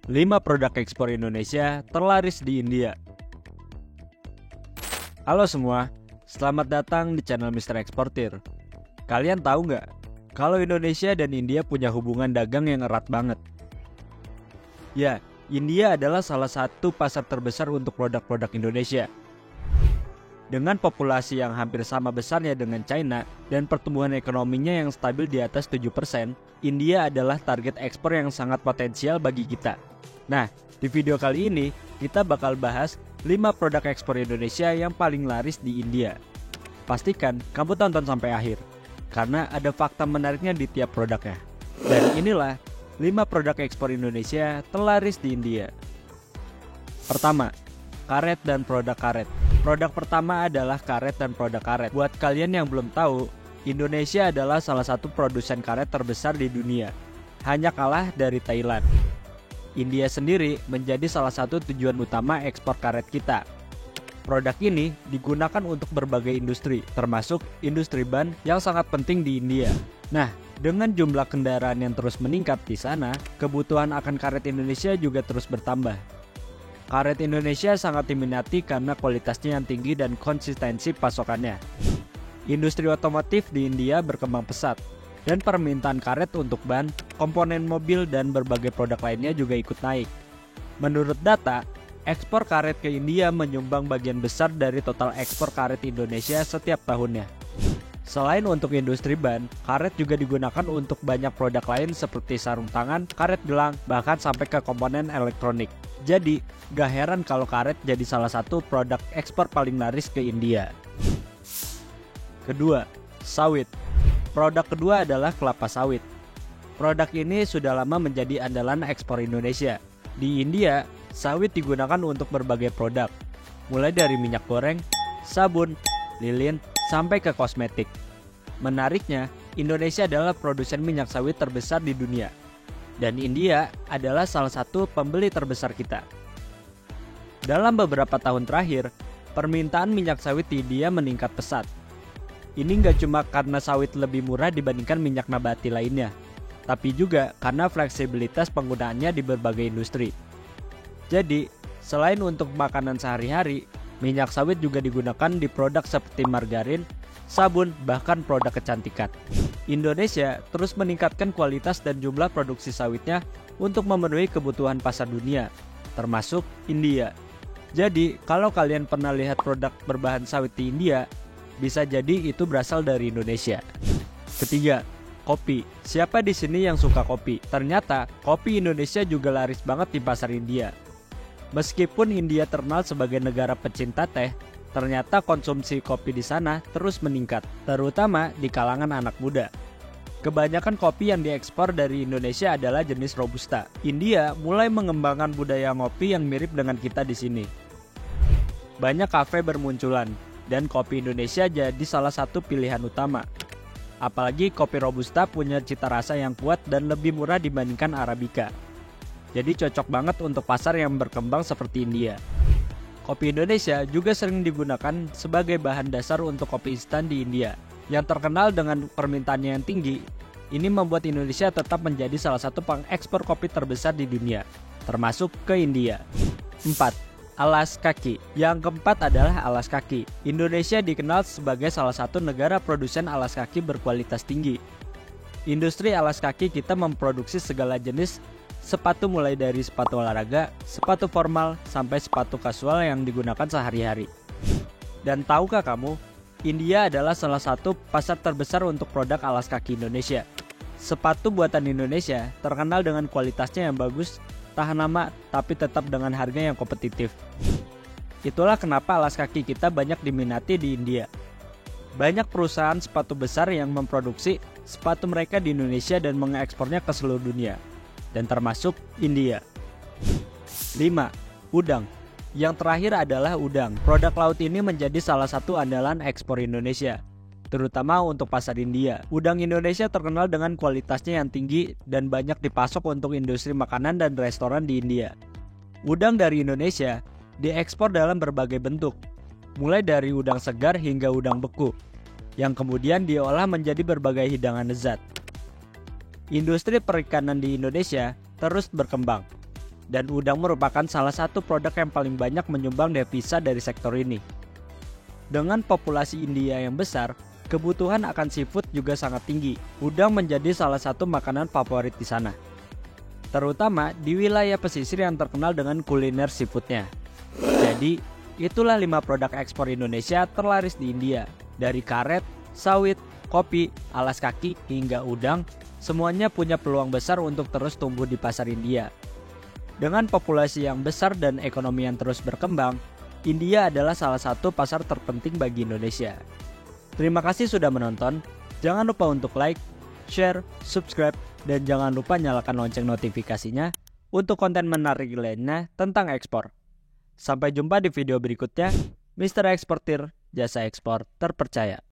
5 produk ekspor Indonesia terlaris di India. Halo semua, selamat datang di channel Mr. Eksportir. Kalian tahu nggak, kalau Indonesia dan India punya hubungan dagang yang erat banget? Ya, India adalah salah satu pasar terbesar untuk produk-produk Indonesia. Dengan populasi yang hampir sama besarnya dengan China dan pertumbuhan ekonominya yang stabil di atas 7%, India adalah target ekspor yang sangat potensial bagi kita. Nah, di video kali ini kita bakal bahas 5 produk ekspor Indonesia yang paling laris di India. Pastikan kamu tonton sampai akhir, karena ada fakta menariknya di tiap produknya. Dan inilah 5 produk ekspor Indonesia terlaris di India. Pertama, karet dan produk karet. Produk pertama adalah karet dan produk karet. Buat kalian yang belum tahu, Indonesia adalah salah satu produsen karet terbesar di dunia, hanya kalah dari Thailand. India sendiri menjadi salah satu tujuan utama ekspor karet kita. Produk ini digunakan untuk berbagai industri, termasuk industri ban yang sangat penting di India. Nah, dengan jumlah kendaraan yang terus meningkat di sana, kebutuhan akan karet Indonesia juga terus bertambah. Karet Indonesia sangat diminati karena kualitasnya yang tinggi dan konsistensi pasokannya. Industri otomotif di India berkembang pesat, dan permintaan karet untuk ban, komponen mobil, dan berbagai produk lainnya juga ikut naik. Menurut data, ekspor karet ke India menyumbang bagian besar dari total ekspor karet Indonesia setiap tahunnya. Selain untuk industri ban, karet juga digunakan untuk banyak produk lain seperti sarung tangan, karet gelang, bahkan sampai ke komponen elektronik. Jadi, gak heran kalau karet jadi salah satu produk ekspor paling laris ke India. Kedua, sawit. Produk kedua adalah kelapa sawit. Produk ini sudah lama menjadi andalan ekspor Indonesia. Di India, sawit digunakan untuk berbagai produk, mulai dari minyak goreng, sabun, lilin, sampai ke kosmetik. Menariknya, Indonesia adalah produsen minyak sawit terbesar di dunia, dan India adalah salah satu pembeli terbesar kita. Dalam beberapa tahun terakhir, permintaan minyak sawit di India meningkat pesat. Ini nggak cuma karena sawit lebih murah dibandingkan minyak nabati lainnya, tapi juga karena fleksibilitas penggunaannya di berbagai industri. Jadi, selain untuk makanan sehari-hari, minyak sawit juga digunakan di produk seperti margarin, sabun, bahkan produk kecantikan. Indonesia terus meningkatkan kualitas dan jumlah produksi sawitnya untuk memenuhi kebutuhan pasar dunia, termasuk India. Jadi, kalau kalian pernah lihat produk berbahan sawit di India, bisa jadi itu berasal dari Indonesia. Ketiga, kopi. Siapa di sini yang suka kopi? Ternyata, kopi Indonesia juga laris banget di pasar India. Meskipun India terkenal sebagai negara pecinta teh, ternyata konsumsi kopi di sana terus meningkat, terutama di kalangan anak muda. Kebanyakan kopi yang diekspor dari Indonesia adalah jenis Robusta. India mulai mengembangkan budaya ngopi yang mirip dengan kita di sini. Banyak kafe bermunculan, dan kopi Indonesia jadi salah satu pilihan utama. Apalagi kopi Robusta punya cita rasa yang kuat dan lebih murah dibandingkan Arabica. Jadi cocok banget untuk pasar yang berkembang seperti India. Kopi Indonesia juga sering digunakan sebagai bahan dasar untuk kopi instan di India, yang terkenal dengan permintaannya yang tinggi. Ini membuat Indonesia tetap menjadi salah satu pengekspor kopi terbesar di dunia, termasuk ke India. 4. Alas kaki. Yang keempat adalah alas kaki. Indonesia dikenal sebagai salah satu negara produsen alas kaki berkualitas tinggi. Industri alas kaki kita memproduksi segala jenis sepatu mulai dari sepatu olahraga, sepatu formal, sampai sepatu kasual yang digunakan sehari-hari. Dan tahukah kamu, India adalah salah satu pasar terbesar untuk produk alas kaki Indonesia. Sepatu buatan Indonesia terkenal dengan kualitasnya yang bagus, tahan lama, tapi tetap dengan harga yang kompetitif. Itulah kenapa alas kaki kita banyak diminati di India. Banyak perusahaan sepatu besar yang memproduksi sepatu mereka di Indonesia dan mengekspornya ke seluruh dunia, dan termasuk India. 5. Udang. Yang terakhir adalah udang. Produk laut ini menjadi salah satu andalan ekspor Indonesia, terutama untuk pasar India. Udang Indonesia terkenal dengan kualitasnya yang tinggi dan banyak dipasok untuk industri makanan dan restoran di India. Udang dari Indonesia diekspor dalam berbagai bentuk, mulai dari udang segar hingga udang beku, yang kemudian diolah menjadi berbagai hidangan lezat. Industri perikanan di Indonesia terus berkembang. dan udang merupakan salah satu produk yang paling banyak menyumbang devisa dari sektor ini. Dengan populasi India yang besar, kebutuhan akan seafood juga sangat tinggi. Udang menjadi salah satu makanan favorit di sana, terutama di wilayah pesisir yang terkenal dengan kuliner seafoodnya. Jadi, itulah 5 produk ekspor Indonesia terlaris di India. Dari karet, sawit, kopi, alas kaki, hingga udang, semuanya punya peluang besar untuk terus tumbuh di pasar India. Dengan populasi yang besar dan ekonomi yang terus berkembang, India adalah salah satu pasar terpenting bagi Indonesia. Terima kasih sudah menonton. Jangan lupa untuk like, share, subscribe, dan jangan lupa nyalakan lonceng notifikasinya untuk konten menarik lainnya tentang ekspor. Sampai jumpa di video berikutnya. Mr. Eksportir, jasa ekspor terpercaya.